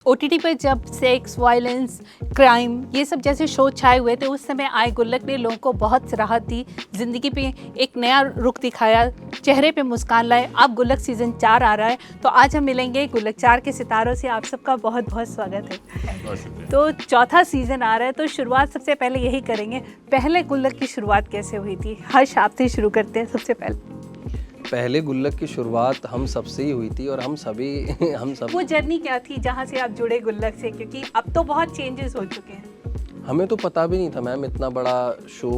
OTT पर जब sex, violence, crime ये सब जैसे शो छाए हुए थे, उस समय आए गुल्लक ने लोगों को बहुत राहत दी, ज़िंदगी पे एक नया रुख दिखाया, चेहरे पे मुस्कान लाए। अब गुल्लक सीज़न 4 आ रहा है, तो आज हम मिलेंगे गुल्लक 4 के सितारों से। आप सबका बहुत बहुत स्वागत है। तो चौथा सीज़न आ रहा है, तो शुरुआत सबसे पहले यही करेंगे, पहले गुल्लक की शुरुआत कैसे हुई थी? हर्ष, आपसे शुरू करते हैं सबसे पहले गुल्लक की शुरुआत हम सबसे ही हुई थी और हम सब वो जर्नी क्या थी जहाँ से आप जुड़े गुल्लक से? क्योंकि अब तो बहुत चेंजेस हो चुके हैं। हमें तो पता भी नहीं था मैम इतना बड़ा शो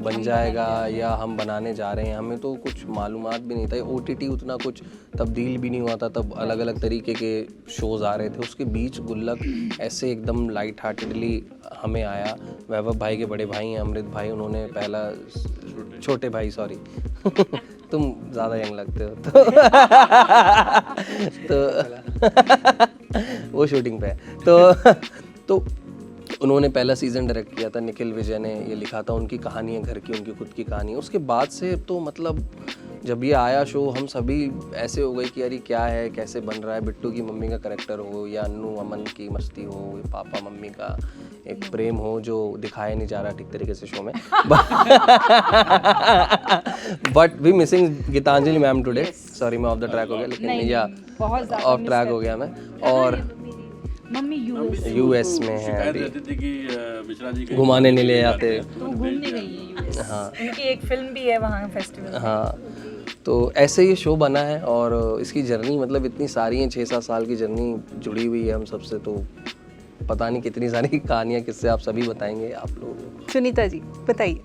बन जाएगा या हम बनाने जा रहे हैं। हमें तो कुछ मालूमात भी नहीं था। ओटीटी उतना कुछ तब्दील भी नहीं हुआ था, तब अलग अलग तरीके के शोज़ आ रहे थे। उसके बीच गुल्लक ऐसे एकदम लाइट हार्टेडली हमें आया। वैभव भाई के बड़े भाई हैं अमृत भाई, उन्होंने पहला छोटे भाई सॉरी तुम ज़्यादा यंग लगते हो तो वो शूटिंग पे है। तो उन्होंने पहला सीज़न डायरेक्ट किया था। निखिल विजय ने ये लिखा था। उनकी कहानी है घर की, उनकी खुद की कहानी है। उसके बाद से तो मतलब जब ये आया शो, हम सभी ऐसे हो गए कि यार ये क्या है, कैसे बन रहा है। बिट्टू की मम्मी का करैक्टर हो या अन्नू अमन की मस्ती हो, या पापा मम्मी का एक प्रेम हो जो दिखाया नहीं जा रहा ठीक तरीके से शो में। But we missing Geetanjali ma'am today. Sorry मैं ऑफ द ट्रैक हो गया, लेकिन या ऑफ ट्रैक हो गया मैं। और मम्मी यूएस में है, घुमाने नहीं ले जाते। तो घूमने गई है यूएस। हाँ, उनकी एक फिल्म भी है वहाँ फेस्टिवल। हाँ, तो ऐसे ये शो बना है और इसकी जर्नी मतलब इतनी सारी है, 6-7 साल की जर्नी जुड़ी हुई है हम सबसे। तो पता नहीं कितनी सारी कहानियाँ किससे आप सभी बताएंगे आप लोग। सुनीता जी बताइए।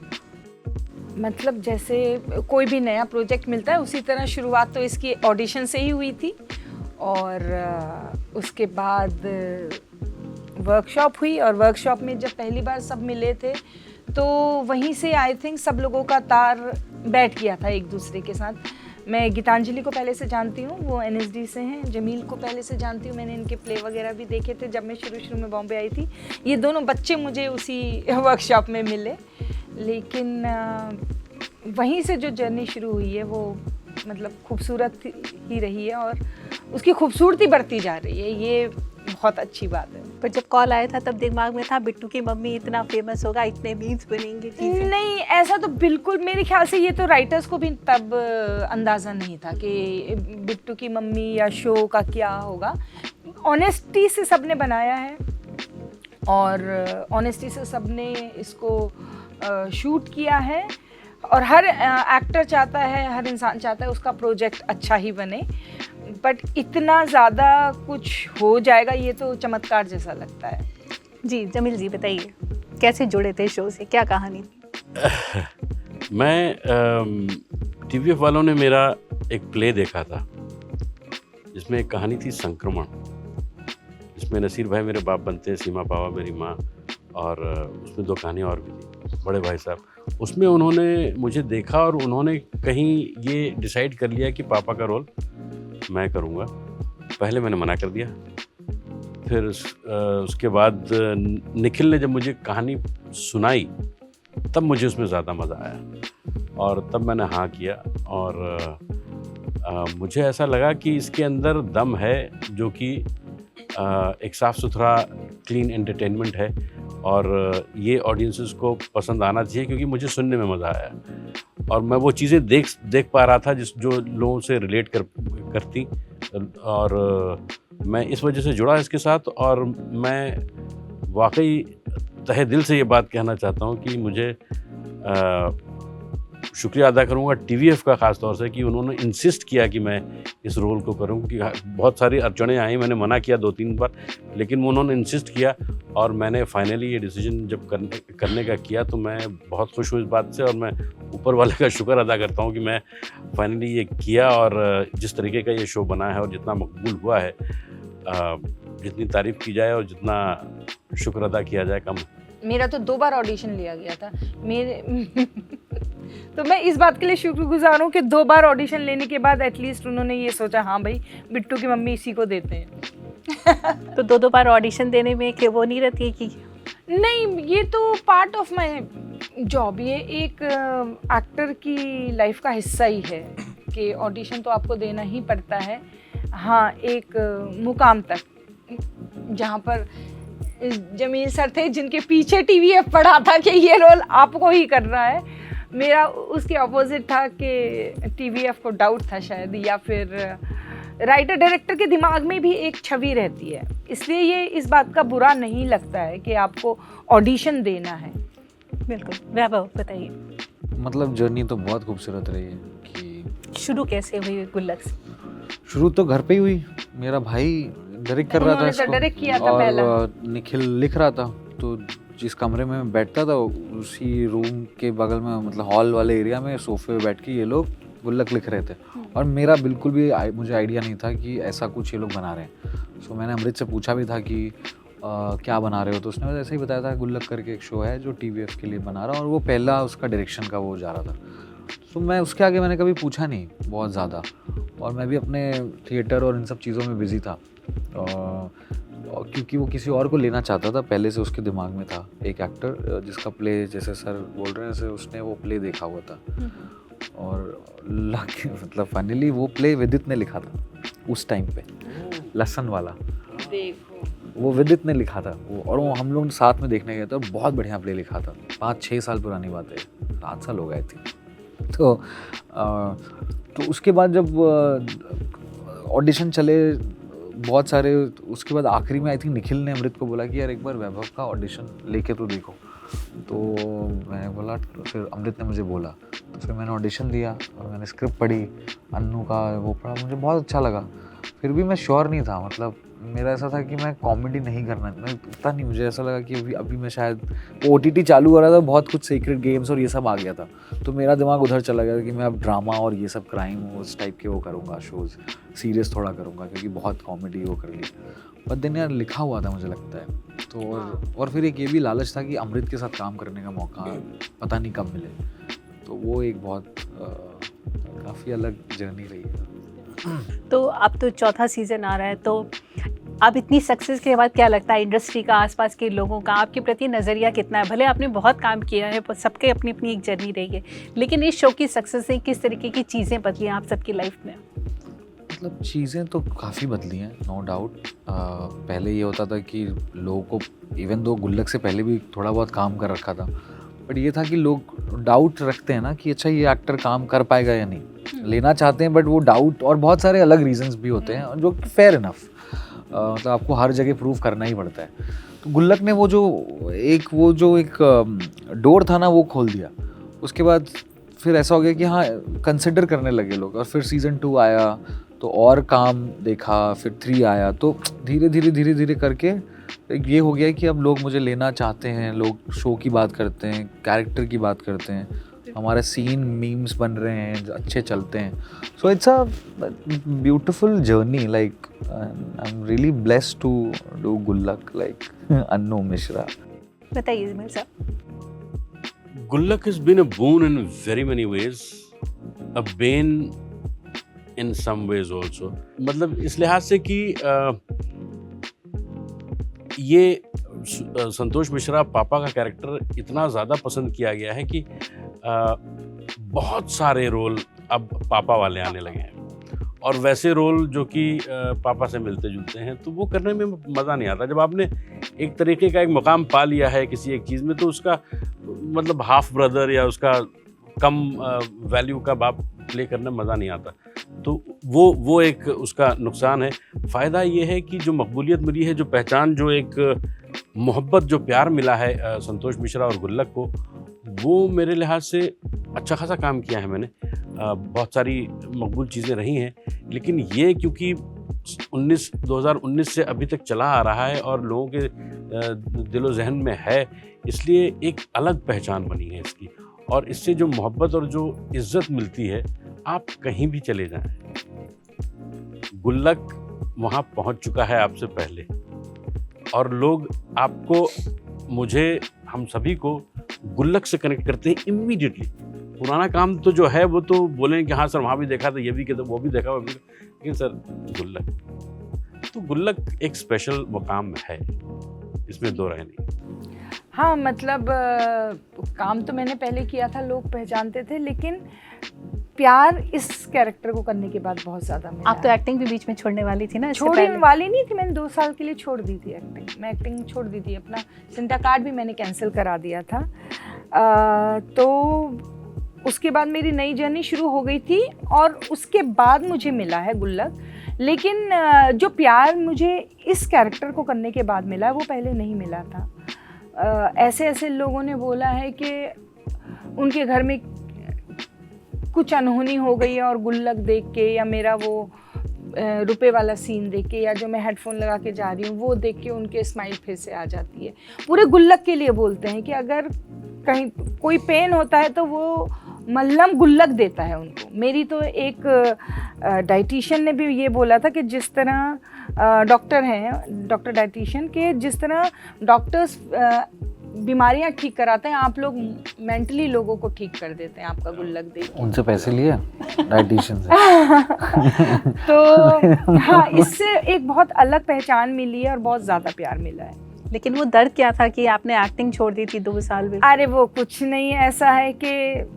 मतलब जैसे कोई भी नया प्रोजेक्ट मिलता है उसी तरह शुरुआत तो इसकी ऑडिशन से ही हुई थी, और उसके बाद वर्कशॉप हुई। और वर्कशॉप में जब पहली बार सब मिले थे तो वहीं से आई थिंक सब लोगों का तार बैठ गया था एक दूसरे के साथ। मैं गीतांजलि को पहले से जानती हूँ, वो एनएसडी से हैं। जमील को पहले से जानती हूँ, मैंने इनके प्ले वगैरह भी देखे थे जब मैं शुरू में बॉम्बे आई थी। ये दोनों बच्चे मुझे उसी वर्कशॉप में मिले। लेकिन वहीं से जो जर्नी शुरू हुई है वो मतलब खूबसूरत ही रही है और उसकी खूबसूरती बढ़ती जा रही है। ये बहुत अच्छी बात है। पर जब कॉल आया था तब दिमाग में था बिट्टू की मम्मी इतना फेमस होगा, इतने मीम्स बनेंगे चीज़ें? नहीं, ऐसा तो बिल्कुल मेरे ख्याल से ये तो राइटर्स को भी तब अंदाज़ा नहीं था कि बिट्टू की मम्मी या शो का क्या होगा। ऑनेस्टी से सबने बनाया है और ऑनेस्टी से सबने इसको शूट किया है। और हर एक्टर चाहता है, हर इंसान चाहता है उसका प्रोजेक्ट अच्छा ही बने। बट इतना ज़्यादा कुछ हो जाएगा ये तो चमत्कार जैसा लगता है। जी जमील जी बताइए, कैसे जुड़े थे शो से, क्या कहानी थी? मैं टीवीएफ वालों ने मेरा एक प्ले देखा था जिसमें एक कहानी थी संक्रमण, जिसमें नसीर भाई मेरे बाप बनते हैं, सीमा पावा मेरी माँ, और उसमें 2 कहानियाँ और भी थी, बड़े भाई साहब। उसमें उन्होंने मुझे देखा और उन्होंने कहीं ये डिसाइड कर लिया कि पापा का रोल मैं करूँगा। पहले मैंने मना कर दिया, फिर उसके बाद निखिल ने जब मुझे कहानी सुनाई तब मुझे उसमें ज़्यादा मज़ा आया और तब मैंने हाँ किया। और मुझे ऐसा लगा कि इसके अंदर दम है जो कि एक साफ़ सुथरा क्लीन एंटरटेनमेंट है और ये ऑडियंसेस को पसंद आना चाहिए, क्योंकि मुझे सुनने में मज़ा आया और मैं वो चीज़ें देख पा रहा था जो लोगों से रिलेट करती। और मैं इस वजह से जुड़ा इसके साथ। और मैं वाकई तहे दिल से ये बात कहना चाहता हूँ कि मुझे शुक्रिया अदा करूँगा टीवीएफ का ख़ास तौर से कि उन्होंने इंसिस्ट किया कि मैं इस रोल को करूँ। कि बहुत सारी अड़चनें आई, मैंने मना किया 2-3 बार, लेकिन उन्होंने इंसिस्ट किया और मैंने फाइनली ये डिसीजन जब करने का किया तो मैं बहुत खुश हूँ इस बात से। और मैं ऊपर वाले का शुक्र अदा करता हूँ कि मैं फाइनली ये किया और जिस तरीके का ये शो बना है और जितना मकबूल हुआ है, जितनी तारीफ़ की जाए और जितना शुक्र अदा किया जाए कम। मेरा तो 2 बार ऑडिशन लिया गया था मेरे तो मैं इस बात के लिए शुक्रगुजार हूँ कि 2 बार ऑडिशन लेने के बाद एटलीस्ट उन्होंने ये सोचा हाँ भाई बिट्टू की मम्मी इसी को देते हैं। तो 2 बार ऑडिशन देने में कि वो नहीं रहती है कि नहीं, ये तो पार्ट ऑफ माई जॉब। ये एक एक्टर की लाइफ का हिस्सा ही है कि ऑडिशन तो आपको देना ही पड़ता है। हाँ, एक मुकाम तक जहाँ पर जमील सर थे जिनके पीछे टीवीएफ पड़ा था कि ये रोल आपको ही करना है। मेरा उसके ऑपोजिट था कि टीवीएफ को डाउट था शायद, या फिर राइटर डायरेक्टर के दिमाग में भी एक छवि रहती है, इसलिए ये इस बात का बुरा नहीं लगता है कि आपको ऑडिशन देना है। बिल्कुल। वैभव बताइए, मतलब जर्नी तो बहुत खूबसूरत रही है कि शुरू कैसे हुई गुल्लक से? शुरू तो घर पे ही हुई। मेरा भाई डायरेक्ट कर रहा था उन्होंने तो इसको, डायरेक्ट किया था और पहला। निखिल लिख रहा था। तो जिस कमरे में मैं बैठता था उसी रूम के बगल में, मतलब हॉल वाले एरिया में सोफे पे बैठ के ये लोग गुल्लक लिख रहे थे, और मेरा बिल्कुल भी मुझे आइडिया नहीं था कि ऐसा कुछ ये लोग बना रहे हैं। सो मैंने अमृत से पूछा भी था कि क्या बना रहे हो, तो उसने मुझे ऐसे ही बताया था गुल्लक करके एक शो है जो टीवीएफ के लिए बना रहा, और वो पहला उसका डायरेक्शन का वो जा रहा था। तो मैं उसके आगे मैंने कभी पूछा नहीं बहुत ज़्यादा, और मैं भी अपने थिएटर और इन सब चीज़ों में बिज़ी था, और क्योंकि वो किसी और को लेना चाहता था, पहले से उसके दिमाग में था एक एक्टर जिसका प्ले, जैसे सर बोल रहे हैं, जैसे उसने वो प्ले देखा हुआ था, और मतलब फाइनली वो प्ले विदित ने लिखा था उस टाइम पे, लसन वाला। देखो वो विदित ने लिखा था वो, और वो हम लोग साथ में देखने गए थे, और बहुत बढ़िया प्ले लिखा था। 5-6 साल पुरानी बात है, 7 साल हो गए थे। तो उसके बाद जब ऑडिशन चले बहुत सारे, उसके बाद आखिरी में आई थिंक निखिल ने अमृत को बोला कि यार एक बार वैभव का ऑडिशन लेके तो देखो। तो मैंने बोला, तो फिर अमृत ने मुझे बोला, तो फिर मैंने ऑडिशन दिया और मैंने स्क्रिप्ट पढ़ी, अन्नू का वो पढ़ा, मुझे बहुत अच्छा लगा। फिर भी मैं श्योर नहीं था, मतलब मेरा ऐसा था कि मैं कॉमेडी नहीं करना, मैं पता नहीं, मुझे ऐसा लगा कि अभी मैं शायद OTT चालू हो रहा था, बहुत कुछ सीक्रेट गेम्स और ये सब आ गया था, तो मेरा दिमाग उधर चला गया कि मैं अब ड्रामा और ये सब क्राइम उस टाइप के वो करूँगा, शोज़ सीरियस थोड़ा करूँगा, क्योंकि बहुत कॉमेडी वो कर ली। पर दिन यार लिखा हुआ था मुझे लगता है, तो और फिर एक ये भी लालच था कि अमृत के साथ काम करने का मौका पता नहीं कब मिले, तो वो एक बहुत काफ़ी अलग जर्नी रही है। तो अब तो चौथा सीजन आ रहा है, तो अब इतनी सक्सेस के बाद क्या लगता है इंडस्ट्री का, आसपास के लोगों का आपके प्रति नज़रिया कितना है? भले आपने बहुत काम किया है, पर सबके अपनी अपनी एक जर्नी रही है, लेकिन इस शो की सक्सेस से किस तरीके की चीज़ें बदली हैं आप सबकी लाइफ में? मतलब चीज़ें तो काफ़ी बदली हैं, नो डाउट। पहले ये होता था कि लोगों को, इवन दो गुल्लक से पहले भी थोड़ा बहुत काम कर रखा था, बट ये था कि लोग डाउट रखते हैं ना कि अच्छा ये एक्टर काम कर पाएगा या नहीं, लेना चाहते हैं, बट वो डाउट, और बहुत सारे अलग रीजंस भी होते हैं जो कि फेयर इनफ, मतलब आपको हर जगह प्रूव करना ही पड़ता है। तो गुल्लक ने वो जो एक डोर था ना, वो खोल दिया। उसके बाद फिर ऐसा हो गया कि हाँ, कंसिडर करने लगे लोग, और फिर सीज़न 2 आया तो और काम देखा, फिर 3 आया, तो धीरे धीरे करके ये हो गया कि अब लोग मुझे लेना चाहते हैं, लोग शो की बात करते हैं, कैरेक्टर की बात करते हैं, हमारे सीन मीम्स बन रहे हैं जो अच्छे चलते हैं। So it's a beautiful journey, like I am really blessed to do Gullak like Annu Mishra. बताइए जमील साहब। Gullak has been a boon in very many ways, a bane in some ways also. मतलब इस लिहाज से कि ये संतोष मिश्रा पापा का कैरेक्टर इतना ज़्यादा पसंद किया गया है कि बहुत सारे रोल अब पापा वाले आने लगे हैं, और वैसे रोल जो कि पापा से मिलते जुलते हैं, तो वो करने में मज़ा नहीं आता। जब आपने एक तरीके का एक मुकाम पा लिया है किसी एक चीज़ में, तो उसका मतलब हाफ ब्रदर या उसका कम वैल्यू का बाप प्ले करने में मज़ा नहीं आता। तो वो एक उसका नुकसान है। फ़ायदा ये है कि जो मकबूलियत मिली है, जो पहचान, जो एक मोहब्बत, जो प्यार मिला है संतोष मिश्रा और गुल्लक को, वो मेरे लिहाज से अच्छा खासा काम किया है मैंने। बहुत सारी मकबूल चीज़ें रही हैं, लेकिन ये क्योंकि 2019 से अभी तक चला आ रहा है और लोगों के दिलो जहन में है, इसलिए एक अलग पहचान बनी है इसकी, और इससे जो मोहब्बत और जो इज़्ज़त मिलती है, आप कहीं भी चले जाएं, गुल्लक वहाँ पहुँच चुका है आपसे पहले, और लोग आपको, मुझे, हम सभी को गुल्लक से कनेक्ट करते हैं इमीडिएटली। पुराना काम तो जो है वो तो बोलें कि हाँ सर वहाँ भी देखा था, ये भी किया था, वो भी देखा, वो भी, लेकिन सर गुल्लक, तो गुल्लक एक स्पेशल मुकाम है, इसमें दो राय नहीं। हाँ, मतलब काम तो मैंने पहले किया था, लोग पहचानते थे, लेकिन प्यार इस कैरेक्टर को करने के बाद बहुत ज़्यादा मिला आप तो है। एक्टिंग भी बीच में छोड़ने वाली थी ना इससे छोड़ने पहले। वाली नहीं थी, मैंने 2 साल के लिए छोड़ दी थी एक्टिंग। मैं एक्टिंग छोड़ दी थी, अपना सिंटा कार्ड भी मैंने कैंसिल करा दिया था। तो उसके बाद मेरी नई जर्नी शुरू हो गई थी और उसके बाद मुझे मिला है गुल्लक। लेकिन जो प्यार मुझे इस कैरेक्टर को करने के बाद मिला है वो पहले नहीं मिला था। ऐसे ऐसे लोगों ने बोला है कि उनके घर में कुछ अनहोनी हो गई है और गुल्लक देख के या मेरा वो रुपए वाला सीन देख के या जो मैं हेडफोन लगा के जा रही हूँ वो देख के उनके स्माइल फिर से आ जाती है। पूरे गुल्लक के लिए बोलते हैं कि अगर कहीं कोई पेन होता है तो वो मल्हम गुल्लक देता है उनको। मेरी तो एक डाइटिशियन ने भी ये बोला था कि जिस तरह डॉक्टर हैं, डॉक्टर डाइटिशियन के जिस तरह डॉक्टर्स बीमारियां ठीक कराते हैं, आप लोग मेंटली लोगों को ठीक कर देते हैं आपका गुल्लक देख के। उनसे पैसे लिए डाइटिशियन से। तो हाँ, इससे एक बहुत अलग पहचान मिली है और बहुत ज़्यादा प्यार मिला है। लेकिन वो दर्द क्या था कि आपने एक्टिंग छोड़ दी थी 2 साल में? अरे वो कुछ नहीं, ऐसा है कि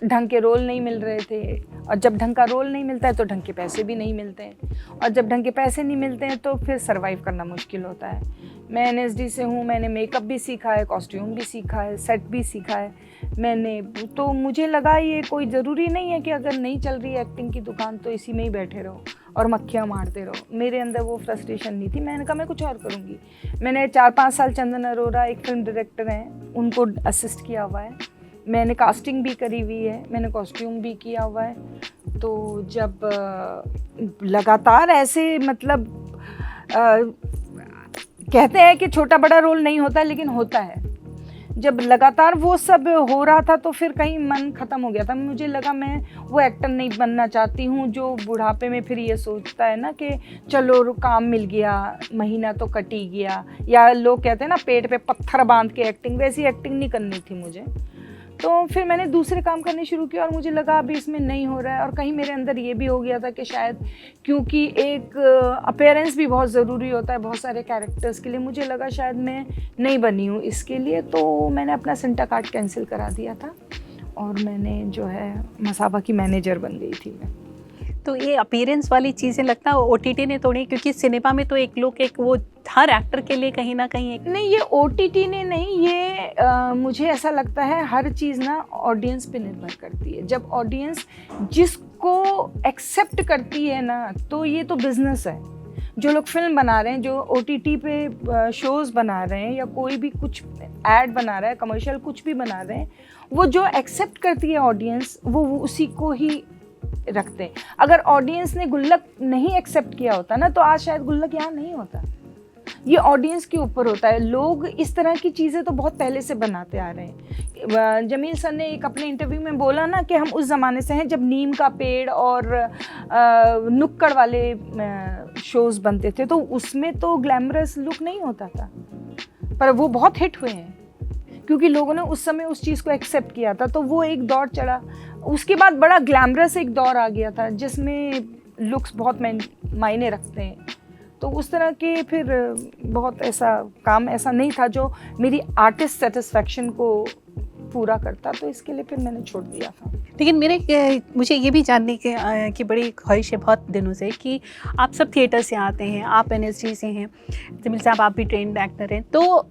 ढंग के रोल नहीं मिल रहे थे और जब ढंग का रोल नहीं मिलता है तो ढंग के पैसे भी नहीं मिलते हैं और जब ढंग के पैसे नहीं मिलते हैं तो फिर सरवाइव करना मुश्किल होता है। मैं एनएसडी से हूँ, मैंने मेकअप भी सीखा है, कॉस्ट्यूम भी सीखा है, सेट भी सीखा है मैंने। तो मुझे लगा ये कोई ज़रूरी नहीं है कि अगर नहीं चल रही है एक्टिंग की दुकान तो इसी में ही बैठे रहो और मक्खियाँ मारते रहो। मेरे अंदर वो फ्रस्ट्रेशन नहीं थी, मैंने कहा मैं कुछ और करूँगी। मैंने 4-5 साल चंदन अरोरा एक फिल्म डायरेक्टर हैं उनको असिस्ट किया हुआ है, मैंने कास्टिंग भी करी हुई है, मैंने कॉस्ट्यूम भी किया हुआ है। तो जब लगातार ऐसे मतलब कहते हैं कि छोटा बड़ा रोल नहीं होता लेकिन होता है, जब लगातार वो सब हो रहा था तो फिर कहीं मन ख़त्म हो गया था। मुझे लगा मैं वो एक्टर नहीं बनना चाहती हूँ जो बुढ़ापे में फिर ये सोचता है ना कि चलो काम मिल गया, महीना तो कट ही गया, या लोग कहते हैं ना पेट पे पत्थर बांध के एक्टिंग, वैसी एक्टिंग नहीं करनी थी मुझे। तो फिर मैंने दूसरे काम करने शुरू किया और मुझे लगा अभी इसमें नहीं हो रहा है। और कहीं मेरे अंदर ये भी हो गया था कि शायद क्योंकि एक अपीयरेंस भी बहुत ज़रूरी होता है बहुत सारे कैरेक्टर्स के लिए, मुझे लगा शायद मैं नहीं बनी हूँ इसके लिए। तो मैंने अपना सिंटा कार्ड कैंसिल करा दिया था और मैंने जो है मसाबा की मैनेजर बन गई थी मैं। तो ये अपीयरेंस वाली चीज़ें लगता है ओटीटी ने तोड़ी, क्योंकि सिनेमा में तो एक लोग एक वो हर एक्टर के लिए कहीं ना कहीं एक नहीं, ये ओटीटी ने नहीं, ये मुझे ऐसा लगता है हर चीज़ ना ऑडियंस पे निर्भर करती है। जब ऑडियंस जिसको एक्सेप्ट करती है ना तो ये तो बिजनेस है। जो लोग फिल्म बना रहे हैं, जो ओटीटी पे शोज़ बना रहे हैं या कोई भी कुछ ऐड बना रहा है, कमर्शियल कुछ भी बना रहे हैं, वो जो एक्सेप्ट करती है ऑडियंस वो उसी को ही रखते हैं। अगर ऑडियंस ने गुल्लक नहीं एक्सेप्ट किया होता ना तो आज शायद गुल्लक यहाँ नहीं होता। ये ऑडियंस के ऊपर होता है। लोग इस तरह की चीज़ें तो बहुत पहले से बनाते आ रहे हैं। जमील सर ने एक अपने इंटरव्यू में बोला ना कि हम उस ज़माने से हैं जब नीम का पेड़ और नुक्कड़ वाले शोज़ बनते थे, तो उसमें तो ग्लैमरस लुक नहीं होता था, पर वो बहुत हिट हुए हैं क्योंकि लोगों ने उस समय उस चीज़ को एक्सेप्ट किया था। तो वो एक दौर चढ़ा, उसके बाद बड़ा ग्लैमरस एक दौर आ गया था जिसमें लुक्स बहुत मायने रखते हैं। तो उस तरह के फिर बहुत ऐसा काम ऐसा नहीं था जो मेरी आर्टिस्ट सेटिस्फैक्शन को पूरा करता, तो इसके लिए फिर मैंने छोड़ दिया था। लेकिन मुझे ये भी जानने की बड़ी ख्वाहिश है बहुत दिनों से कि आप सब थिएटर से आते हैं, आप एनएसडी से हैं, जमील साहब आप भी ट्रेन्ड एक्टर हैं, तो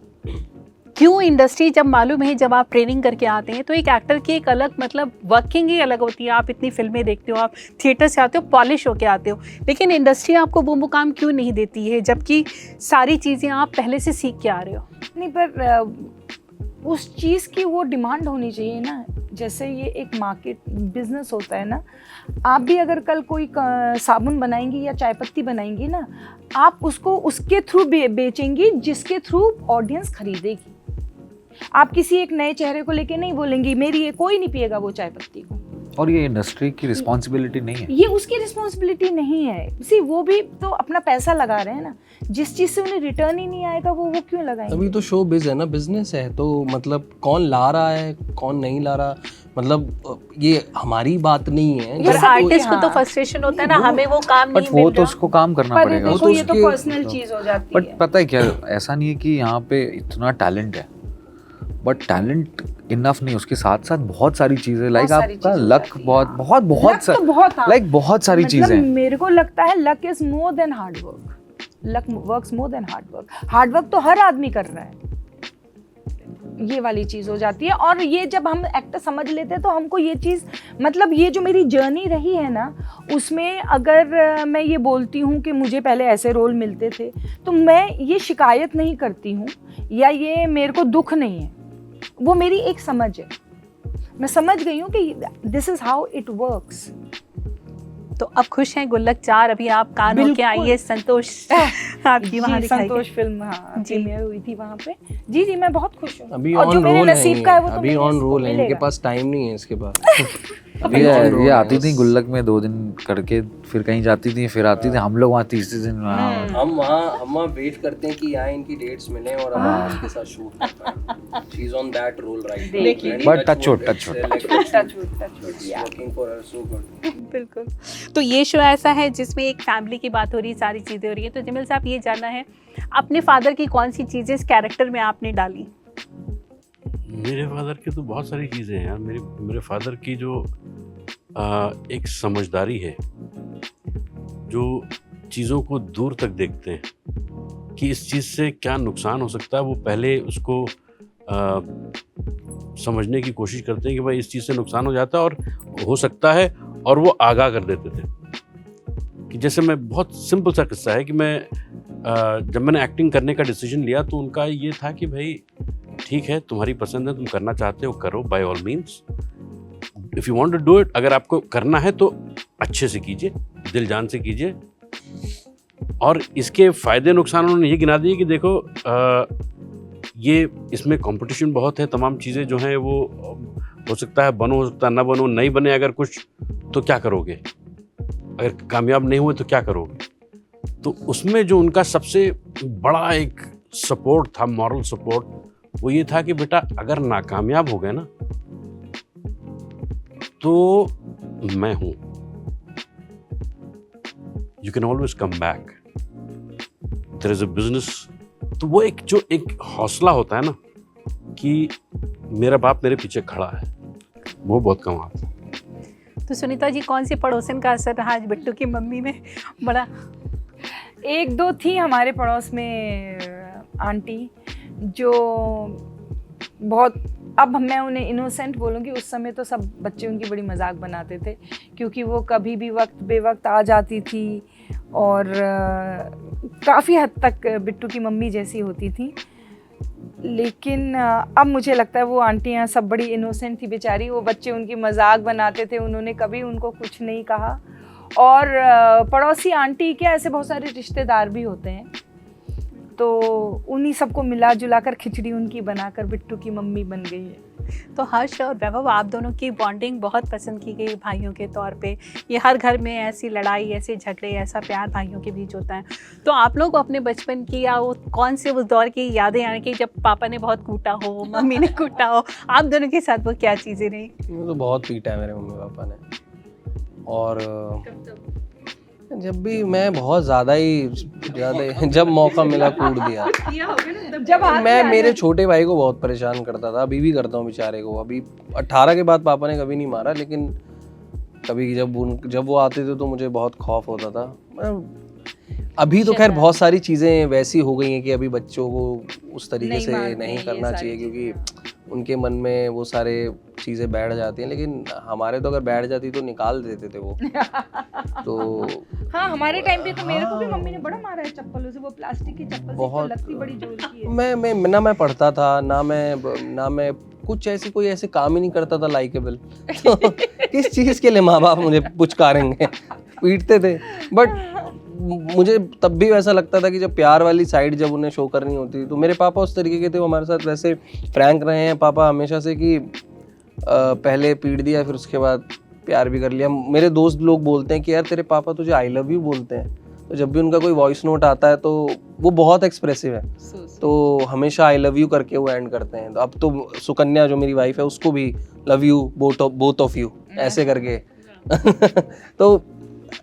क्यों इंडस्ट्री, जब मालूम है जब आप ट्रेनिंग करके आते हैं तो एक एक्टर की एक अलग मतलब वर्किंग ही अलग होती है। आप इतनी फिल्में देखते हो, आप थिएटर से आते हो, पॉलिश होके आते हो, लेकिन इंडस्ट्री आपको वो मुकाम क्यों नहीं देती है जबकि सारी चीज़ें आप पहले से सीख के आ रहे हो? नहीं, पर उस चीज़ की वो डिमांड होनी चाहिए ना। जैसे ये एक मार्केट बिजनेस होता है ना, आप भी अगर कल कोई साबुन बनाएंगी या चाय पत्ती बनाएंगी ना, आप उसको उसके थ्रू बेचेंगी जिसके थ्रू ऑडियंस खरीदेगी। आप किसी एक नए चेहरे को लेके नहीं बोलेंगी मेरी ये कोई नहीं पिएगा वो चाय पत्ती को। और ये इंडस्ट्री की रिस्पॉन्सिबिलिटी नहीं है, ये उसकी रिस्पॉन्सिबिलिटी नहीं है। वो भी तो अपना पैसा लगा रहे हैं ना, जिस चीज़ से उन्हें रिटर्न ही नहीं आएगा वो क्यों लगाएंगे? अभी तो शो बिज है ना, बिजनेस है, तो मतलब कौन ला रहा है कौन नहीं ला रहा, मतलब ये हमारी बात नहीं है। पर जब आर्टिस्ट को तो फ्रस्ट्रेशन होता है ना, हमें वो काम बट नहीं वो मिल तो रहा। उसको काम करना पर पड़ेगा। देखो ये तो पर्सनल चीज़ हो जाती बट है। पता है क्या, ऐसा नहीं है कि यहाँ पे इतना टैलेंट है, बट टैलेंट इनफ नहीं, उसके साथ साथ बहुत सारी चीज़ें लाइक सारी आपका चीज़ें लक होती हैं, बहुत हाँ। बहुत बहुत लक तो बहुत, हाँ। लाइक बहुत सारी मतलब चीज़ें। मेरे को लगता है luck is more than hard work, luck works more than hard work तो हर आदमी कर रहा है, ये वाली चीज हो जाती है। और ये जब हम एक्टर समझ लेते हैं तो हमको ये चीज, मतलब ये जो मेरी जर्नी रही है ना, उसमें अगर मैं ये बोलती हूँ कि मुझे पहले ऐसे रोल मिलते थे, तो मैं ये शिकायत नहीं करती हूँ या ये मेरे को दुख नहीं है, वो मेरी एक समझ है। मैं समझ गई हूँ कि this is how it works. तो अब खुश हैं गुल्लक 4, अभी आप कान होके बिल्कुल। आइए, संतोष आपकी वहाँ जी, दिखाई संतोष फिल्म, हाँ, जी। प्रीमियर हुई थी वहाँ पे। जी जी, मैं बहुत खुश हूँ। अभी और जो ऑन मेरे रोल नसीब का है वो है, तो अभी मेरे ऑन इसको रोल है, इनके मिलेगा। पास टाइम नहीं है इसके पास। अभी ये on roll ये है, आती थी बस। गुल्लक में 2 दिन करके, फिर कहीं जाती थी, फिर आती थी, हम लोग वहाँ तीसरे दिन हम वहाँ वेट करते हैं कि यहाँ इनकी डेट्स मिले और हम इनके साथ शूट कर पाएं। She is on that role right now. देखिए। But touch wood, touch wood. Working for her so good. बिल्कुल। तो ये शो ऐसा है जिसमें एक फैमिली की बात हो रही है, सारी चीज़ें हो रही है। तो जमील साहब, ये जानना है अपने फादर की कौन सी चीज़ें इस कैरेक्टर में आपने डाली? मेरे फादर की तो बहुत सारी चीज़ें हैं यार। मेरे फादर की जो एक समझदारी है, जो चीज़ों को दूर तक देखते हैं कि इस चीज़ से क्या नुकसान हो सकता है, वो पहले उसको समझने की कोशिश करते हैं कि भाई इस चीज़ से नुकसान हो जाता है और हो सकता है, और वो आगाह कर देते थे। कि जैसे मैं, बहुत सिंपल सा किस्सा है कि मैं जब मैंने एक्टिंग करने का डिसीजन लिया तो उनका ये था कि भाई ठीक है, तुम्हारी पसंद है, तुम करना चाहते हो करो, by all means, if you want to do it, अगर आपको करना है तो अच्छे से कीजिए, दिल जान से कीजिए। और इसके फ़ायदे नुकसान उन्होंने ये गिना दिए कि देखो ये इसमें कंपटीशन बहुत है, तमाम चीज़ें जो हैं वो हो सकता है बनो, हो सकता है ना बनो, नहीं बने अगर कुछ तो क्या करोगे, अगर कामयाब नहीं हुए तो क्या करोगे। तो उसमें जो उनका सबसे बड़ा एक सपोर्ट था, मॉरल सपोर्ट, वो ये था कि बेटा अगर नाकामयाब हो गए ना तो मैं हूं, you can always come back, there is a business. तो वो एक जो एक हौसला होता है ना कि मेरा बाप मेरे पीछे खड़ा है, वो बहुत कम आता है। तो सुनीता जी, कौन सी पड़ोसन का असर रहा आज बिट्टू की मम्मी में बड़ा? एक दो थी हमारे पड़ोस में आंटी, जो बहुत, अब मैं उन्हें इनोसेंट बोलूँगी, उस समय तो सब बच्चे उनकी बड़ी मजाक बनाते थे, क्योंकि वो कभी भी वक्त बेवक्त आ जाती थी और काफ़ी हद तक बिट्टू की मम्मी जैसी होती थी। लेकिन अब मुझे लगता है वो आंटियाँ सब बड़ी इनोसेंट थी बेचारी, वो बच्चे उनकी मजाक बनाते थे, उन्होंने कभी उनको कुछ नहीं कहा। और पड़ोसी आंटी क्या, ऐसे बहुत सारे रिश्तेदार भी होते हैं, तो उन्हीं सबको मिला जुला कर खिचड़ी उनकी बनाकर बिट्टू की मम्मी बन गई है। तो हर्ष और वैभव, आप दोनों की बॉन्डिंग बहुत पसंद की गई भाइयों के तौर पे। ये हर घर में ऐसी लड़ाई, ऐसे झगड़े, ऐसा प्यार भाइयों के बीच होता है। तो आप लोग अपने बचपन की या वो कौन से उस दौर की यादें आने की, जब पापा ने बहुत कूटा हो, मम्मी ने कूटा हो, आप दोनों के साथ वो क्या चीज़ें रही? वो तो बहुत पीटा है मेरे मम्मी पापा ने। और जब भी मैं बहुत ज़्यादा जब मौका मिला कूट दिया। जब मैं मेरे छोटे भाई को बहुत परेशान करता था, अभी भी करता हूँ बेचारे को। अभी 18 के बाद पापा ने कभी नहीं मारा, लेकिन कभी जब वो आते थे तो मुझे बहुत खौफ होता था। अभी तो खैर बहुत सारी चीज़ें वैसी हो गई हैं कि अभी बच्चों को उस तरीके से नहीं करना चाहिए, क्योंकि उनके मन में वो सारे चीज़ें बैठ जाती हैं। लेकिन हमारे तो अगर बैठ जाती तो निकाल देते थे वो। तो हाँ, हमारे टाइम पे तो मेरे को भी मम्मी ने बड़ा मारा है चप्पलों से, वो प्लास्टिक की चप्पल से बहुत लगती बड़ी जोर की है। मैं पढ़ता था ना, मैं कुछ कोई ऐसे काम ही नहीं करता था लाइकेबल। तो किस चीज़ के लिए माँ बाप मुझे पुचकारेंगे, पीटते थे। बट मुझे तब भी वैसा लगता था कि जब प्यार वाली साइड जब उन्हें शो करनी होती, तो मेरे पापा उस तरीके के थे। वो हमारे साथ वैसे फ्रैंक रहे हैं पापा हमेशा से, कि पहले पीट दिया फिर उसके बाद प्यार भी कर लिया। मेरे दोस्त लोग बोलते हैं कि यार तेरे पापा तुझे आई लव यू बोलते हैं, तो जब भी उनका कोई वॉइस नोट आता है तो वो बहुत एक्सप्रेसिव है, तो हमेशा आई लव यू करके वो एंड करते हैं। तो अब तो सुकन्या जो मेरी वाइफ है उसको भी love you both of you ऐसे करके तो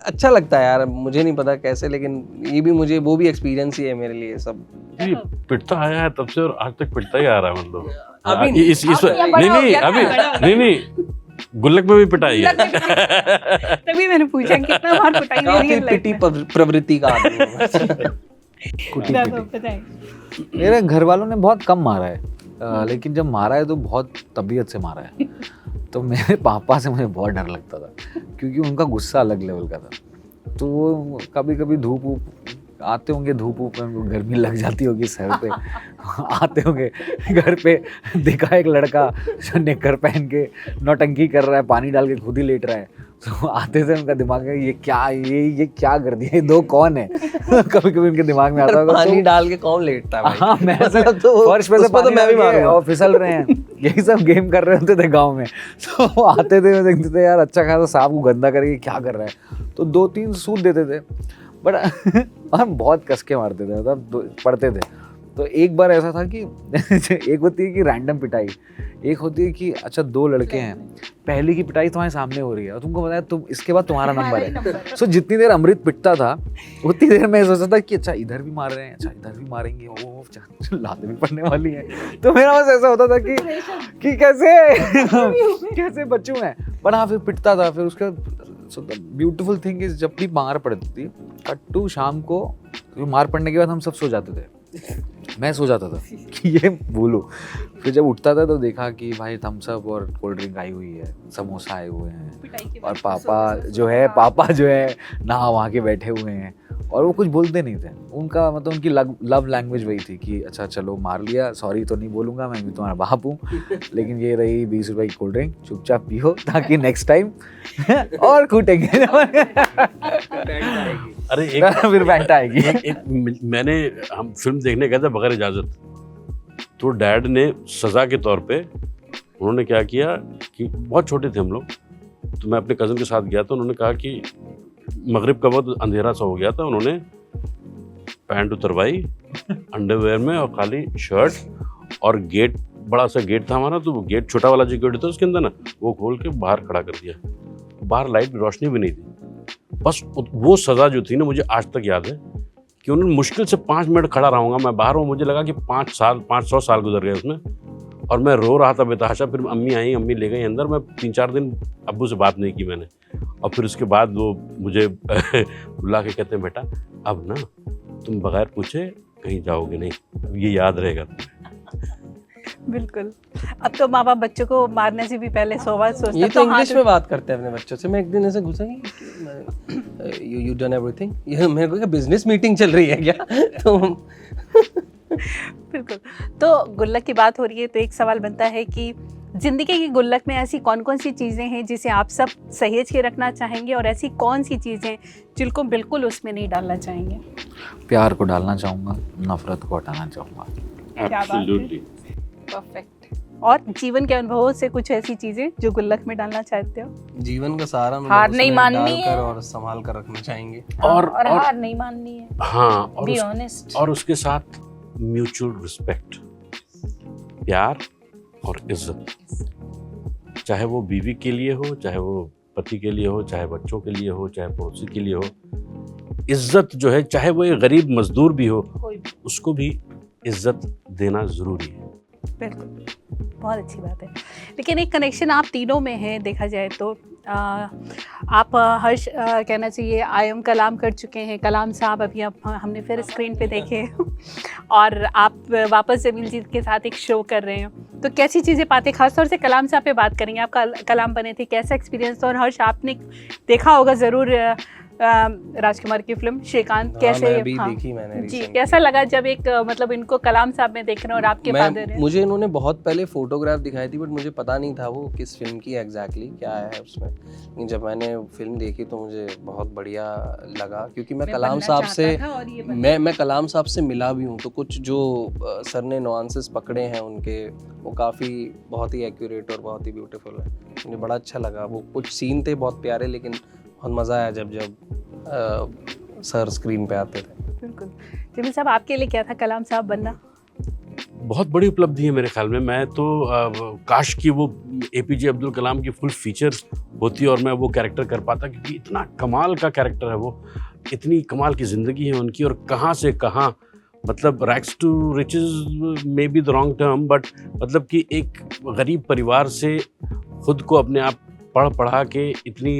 अच्छा लगता है यार, मुझे नहीं पता कैसे, लेकिन ये भी मुझे वो भी एक्सपीरियंस ही है मेरे लिए सब। ये पिटता आया है तब से और आज तक पिटता ही आ रहा है, मतलब अभी इस नहीं गुल्लक में भी पिटाई है। तभी मैंने पूछा कितना बार पिटाई हुई है पिटी प्रवृत्ति का आदमी हूँ मैं। कुटी तो पिटी। बताएं। मेरे घर वालों ने बहुत कम मारा है, लेकिन जब मारा है तो बहुत तबीयत से मारा है। तो मेरे पापा से मुझे बहुत डर लगता था, क्योंकि उनका गुस्सा अलग लेवल का था। तो वो कभी कभी धूप वूप आते होंगे, धूप वूप में उनको गर्मी लग जाती होगी सर पे, आते होंगे घर पे, देखा एक लड़का जो निक्कर पहन के नौटंकी कर रहा है, पानी डाल के खुद ही लेट रहा है, तो आते थे उनका दिमाग में ये क्या कर दिया, ये दो कौन है। कभी कभी उनके दिमाग में आता होगा पानी तो, डाल के कौन लेटता है भाई? हाँ मैं मतलब तो फर्श पे से उसमें तो पानी मैं भी डाल के मारूंगा। और फिसल रहे हैं, यही सब गेम कर रहे होते थे गांव में। तो वो आते थे, देखते थे यार अच्छा खासा सांप को गंदा करके क्या कर रहा है, तो 2-3 सूद देते थे, बट हम बहुत कस के मारते थे, मतलब पढ़ते थे। तो एक बार ऐसा था कि एक होती है कि रैंडम पिटाई, एक होती है कि अच्छा 2 लड़के हैं, पहली की पिटाई तुम्हारे सामने हो रही है और तुमको पता है तुम इसके बाद तुम्हारा नंबर है। सो जितनी देर अमृत पिटता था उतनी देर मैं सोचता था कि अच्छा इधर भी मार रहे हैं, अच्छा इधर भी मारेंगे, ओ लात भी पड़ने वाली है। तो मेरा बस ऐसा होता था कि कैसे बच्चों में, पर हाँ फिर पिटता था। फिर उसका ब्यूटीफुल थिंग इज जब भी मार पड़ती थी कट टू शाम को, मार पड़ने के बाद हम सब सो जाते थे, मैं सो जाता था कि ये बोलो। फिर जब उठता था तो देखा कि भाई थम्स अप और कोल्ड ड्रिंक आई हुई है, समोसा आए हुए हैं, और पापा जो है नहा वहाँ के बैठे हुए हैं, और वो कुछ बोलते नहीं थे। उनका मतलब उनकी लव लैंग्वेज वही थी कि अच्छा चलो मार लिया, सॉरी तो नहीं बोलूँगा, मैं भी तुम्हारा बाप हूँ, लेकिन ये रही 20 रुपए की कोल्ड ड्रिंक, चुपचाप पियो ताकि नेक्स्ट टाइम और कूटेंगे। अरे एक फिर बैंटा आएगी। मैंने हम फिल्म देखने गए थे बगैर इजाज़त, तो डैड ने सज़ा के तौर पे उन्होंने क्या किया कि बहुत छोटे थे हम लोग, तो मैं अपने कज़न के साथ गया, तो उन्होंने कहा कि मगरिब का वक्त अंधेरा सा हो गया था, उन्होंने पैंट उतरवाई अंडरवेयर में और खाली शर्ट, और गेट बड़ा सा गेट था हमारा, तो वो गेट छोटा वाला जो गेट होता है उसके अंदर ना, वो खोल के बाहर खड़ा कर दिया। बाहर लाइट की रोशनी भी नहीं थी। बस वो सज़ा जो थी ना, मुझे आज तक याद है कि उन्होंने मुश्किल से 5 मिनट खड़ा रहूँगा मैं बाहर, और मुझे लगा कि 500 साल गुजर गए उसमें, और मैं रो रहा था बेतहाशा। फिर अम्मी आई, अम्मी ले गई अंदर, मैं 3-4 दिन अब्बू से बात नहीं की मैंने। और फिर उसके बाद वो मुझे बुला के कहते हैं बेटा अब ना तुम बगैर पूछे कहीं जाओगे नहीं, अब ये याद रहेगा। बिल्कुल। अब तो माँ बाप बच्चों को मारने से भी पहले 100 बार सोचते हैं। ये तो इंग्लिश में बात करते हैं अपने बच्चों से। मैं एक दिन ऐसे घुसा यू डन एवरीथिंग, ये मेरे को क्या बिजनेस मीटिंग चल रही है क्या? तो बिल्कुल। तो गुल्लक की बात हो रही है, तो एक सवाल बनता है कि ज़िंदगी की गुल्लक में ऐसी कौन कौन सी चीज़ें हैं जिसे आप सब सहेज के रखना चाहेंगे, और ऐसी कौन सी चीज़ें जिनको बिल्कुल उसमें नहीं डालना चाहेंगे? प्यार को डालना चाहूँगा, नफरत को हटाना चाहूँगा। Absolutely perfect. और जीवन के अनुभवों से कुछ ऐसी चीज़ें जो गुल्लक में डालना चाहते हो? जीवन का सारा हार नहीं माननी है और संभाल कर रखना चाहेंगे। और हार नहीं माननी है। हाँ, बी ऑनेस्ट। और उसके साथ म्यूचुअल रिस्पेक्ट, प्यार और इज्जत, चाहे वो बीवी के लिए हो, चाहे वो पति के लिए हो, चाहे बच्चों के लिए हो, चाहे पड़ोसी के लिए हो। इज्जत जो है, चाहे वो एक गरीब मजदूर भी हो, उसको भी इज्जत देना ज़रूरी है। बिल्कुल, बहुत अच्छी बात है। लेकिन एक कनेक्शन आप तीनों में है देखा जाए तो। आप हर्ष कहना चाहिए आयम कलाम कर चुके हैं, कलाम साहब अभी आप हमने फिर स्क्रीन पे देखे और आप वापस जमील जी के साथ एक शो कर रहे हो, तो कैसी चीज़ें पाते, खासतौर से कलाम साहब पे बात करेंगे। आप कलाम बने थे, कैसा एक्सपीरियंस था? और हर्ष आपने देखा होगा ज़रूर राजकुमार की फिल्म श्रीकांत, कैसे देखी मैंने जी, कैसा लगा जब एक मतलब इनको कलाम साहब में देख रहे हैं और आपके बाद दे रहे हैं? मुझे इन्होंने बहुत पहले फोटोग्राफ दिखाई थी, बट मुझे पता नहीं था वो किस फिल्म की एग्जैक्टली क्या है उसमें। लेकिन जब मैंने फिल्म देखी तो मुझे बहुत बढ़िया लगा, क्योंकि मैं कलाम साहब से मैं कलाम साहब से मिला भी हूँ, तो कुछ जो सर ने नुआंसेस पकड़े हैं उनके, वो काफ़ी बहुत ही एक्यूरेट और बहुत ही ब्यूटीफुल है। मुझे बड़ा अच्छा लगा। वो कुछ सीन थे बहुत प्यारे, लेकिन बहुत मज़ा आया जब सर स्क्रीन पे आते थे। बिल्कुल। जमील साहब, आपके लिए क्या था कलाम साहब बनना? बहुत बड़ी उपलब्धि है मेरे ख्याल में। मैं तो काश कि वो APJ अब्दुल कलाम की फुल फीचर होती और मैं वो कैरेक्टर कर पाता, क्योंकि इतना कमाल का कैरेक्टर है वो, इतनी कमाल की ज़िंदगी है उनकी, और कहाँ से कहाँ मतलब rags to riches may be the wrong term, but मतलब कि एक गरीब परिवार से खुद को अपने आप पढ़ा के इतनी